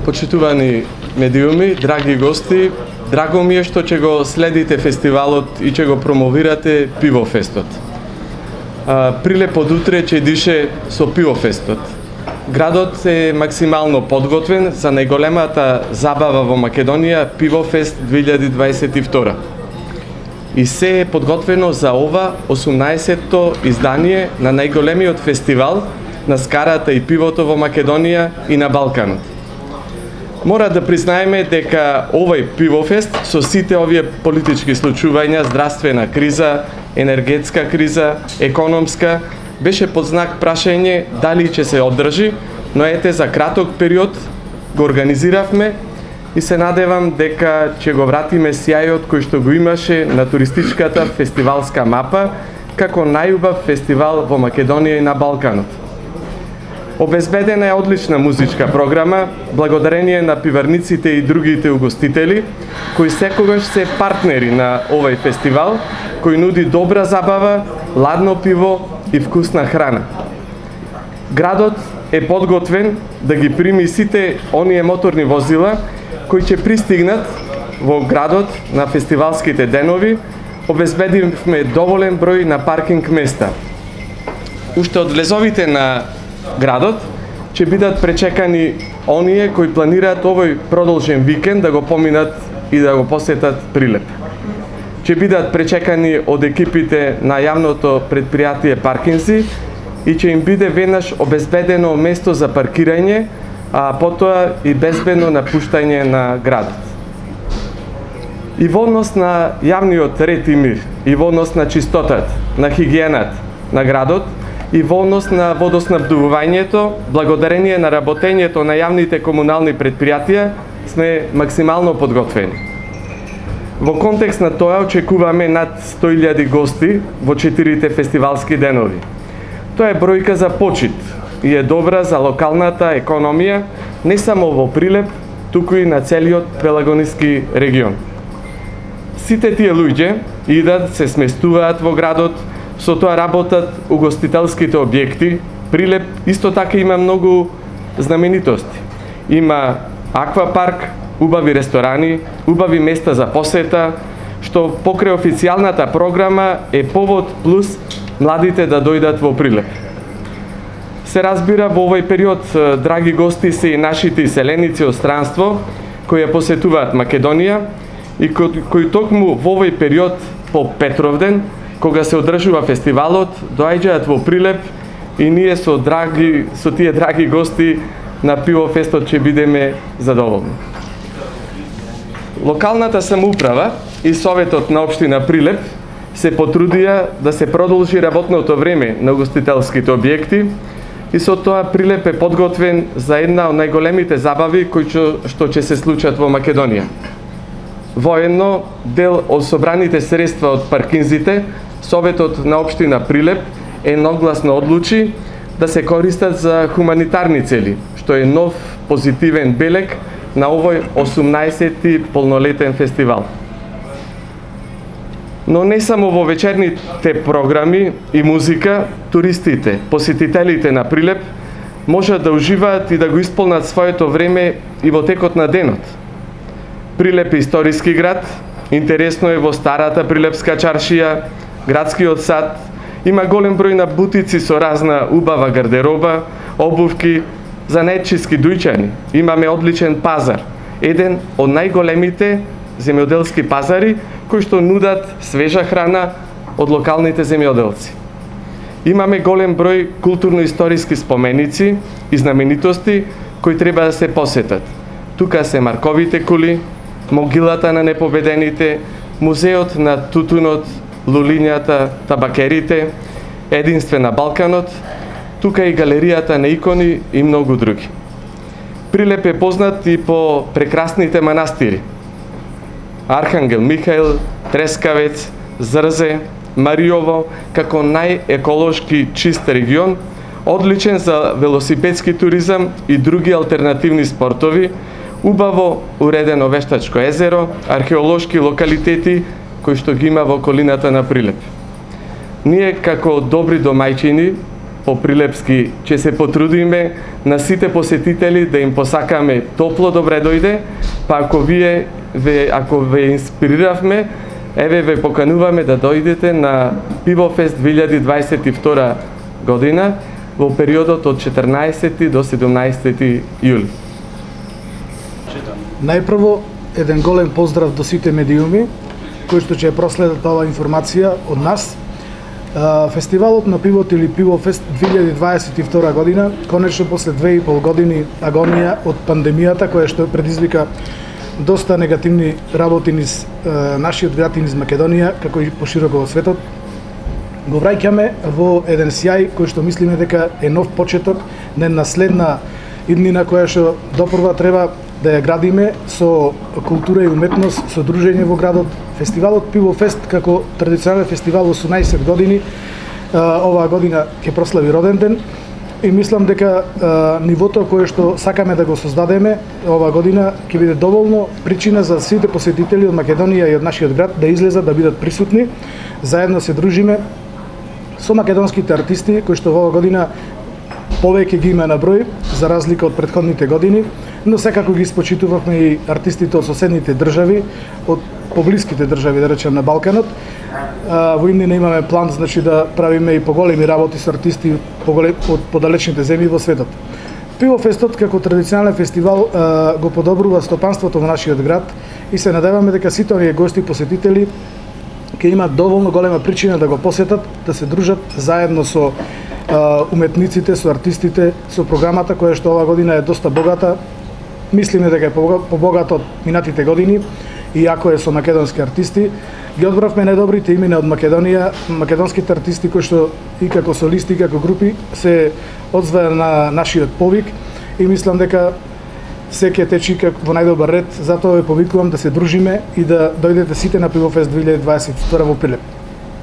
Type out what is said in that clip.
Почитувани медиуми, драги гости, драго ми е што ќе го следите фестивалот и ќе го промовирате Пивофестот. Прилеп од утре ќе дише со Пивофестот. Градот е максимално подготвен за најголемата забава во Македонија Пивофест 2022. И се е подготвено за ова 18-то издание на најголемиот фестивал на скарата и пивото во Македонија и на Балканот. Мора да признаеме дека овој Пивофест со сите овие политички случувања, здравствена криза, енергетска криза, економска, беше под знак прашање дали ќе се одржи, но ете за краток период го организиравме и се надевам дека ќе го вратиме сјајот кој што го имаше на туристичката фестивалска мапа како најубав фестивал во Македонија и на Балканот. Обезбедена е одлична музичка програма, благодарение на пиварниците и другите угостители, кои секогаш се партнери на овој фестивал, кој нуди добра забава, ладно пиво и вкусна храна. Градот е подготвен да ги прими сите оние моторни возила кои ќе пристигнат во градот на фестивалските денови. Обезбедивме доволен број на паркинг места. Уште од влезовите на градот ќе бидат пречекани оние кои планираат овој продолжен викенд да го поминат и да го посетат Прилеп. Ќе бидат пречекани од екипите на јавното претпријатие Паркинзи и ќе им биде веднаш обезбедено место за паркирање, а потоа и безбедно напуштање на градот. И во однос на јавниот ред и мир, и во однос на чистотата, на хигиенат на градот, и во однос на водоснабдувањето, благодарение на работењето на јавните комунални претпријатија, сме максимално подготвени. Во контекст на тоа очекуваме над 100.000 гости во 4 фестивалски денови. Тоа е бројка за почит и е добра за локалната економија, не само во Прилеп, туку и на целиот Пелагониски регион. Сите тие луѓе идат, се сместуваат во градот, со тоа работат угостителските објекти. Прилеп исто така има многу знаменитости. Има аквапарк, убави ресторани, убави места за посета, што покрај официјалната програма е повод плюс младите да дојдат во Прилеп. Се разбира, во овој период, драги гости, се и нашите иселеници од странство, кои ја посетуваат Македонија и кои токму во овој период по Петровден, кога се одржува фестивалот, доаѓаат во Прилеп и ние со тие драги гости на Пивофестот ќе бидеме задоволни. Локалната самоуправа и Советот на општина Прилеп се потрудија да се продолжи работното време на угостителските објекти и со тоа Прилеп е подготвен за една од најголемите забави кои што ќе се случат во Македонија. Воедно, дел од собраните средства од паркинзите, Советот на општина Прилеп едногласно одлучи да се користат за хуманитарни цели, што е нов позитивен белег на овој 18-ти полнолетен фестивал. Но не само во вечерните програми и музика, туристите, посетителите на Прилеп можат да уживаат и да го исполнат своето време и во текот на денот. Прилеп е историски град, интересно е во старата Прилепска чаршија, градскиот сад, има голем број на бутици со разна убава гардероба, обувки за најчиски дујчани. Имаме одличен пазар, еден од најголемите земјоделски пазари кои што нудат свежа храна од локалните земјоделци. Имаме голем број културно-историски споменици и знаменитости кои треба да се посетат. Тука се Марковите кули, могилата на непобедените, музеот на тутунот, лулињата, табакерите, единствен на Балканот, тука и галеријата на икони и многу други. Прилеп е познат и по прекрасните манастири. Архангел Михаил, Трескавец, Зрзе, Мариово, како најеколошки чист регион, одличен за велосипедски туризам и други алтернативни спортови, убаво уредено вештачко езеро, археолошки локалитети кои што ги има во околината на Прилеп. Ние како добри домајчини по Прилепски ќе се потрудиме на сите посетители да им посакаме топло добре дојде, па ако ве инспириравме, еве ве покануваме да дојдете на Пивофест 2022 година во периодот од 14 до 17 јули. Најпрво, еден голем поздрав до сите медиуми кои што ќе проследат оваа информација од нас. Фестивалот на пивото или Пивофест 2022 година, конечно после 2,5 години агонија од пандемијата, која што предизвика доста негативни работи низ нашиот град и низ Македонија, како и пошироко во светот, го враќаме во еден сјај кој што мислиме дека е нов почеток на една следна иднина која што допрва треба да ја градиме со култура и уметност, со дружење во градот. Фестивалот Пивофест како традиционален фестивал 18 години оваа година ќе прослави роден ден и мислам дека нивото кое што сакаме да го создадеме оваа година ќе биде доволно причина за сите посетители од Македонија и од нашиот град да излезат, да бидат присутни, заедно се дружиме со македонските артисти кои што оваа година повеќе ги има на број за разлика од претходните години, но секако ги испочитувавме и артистите од соседните држави, од поблиските држави, да речем, на Балканот. Во иднина имаме план, значи, да правиме и поголеми работи со артисти од подалечните земји во светот. Пивофестот како традиционален фестивал го подобрува стопанството во нашиот град и се надеваме дека сите оние гости и посетители ќе имаат доволно голема причина да го посетат, да се дружат заедно со уметниците, со артистите, со програмата која што оваа година е доста богата. Мислиме дека е побогата од минатите години, иако е со македонски артисти. Ги одбравме најдобрите имена од Македонија, македонските артисти кои што и како солисти, и како групи се одзваја на нашиот повик и мислам дека се ќе течи во најдобар ред, затоа ве повикувам да се дружиме и да дојдете сите на Пивофест 2022 во Прилеп.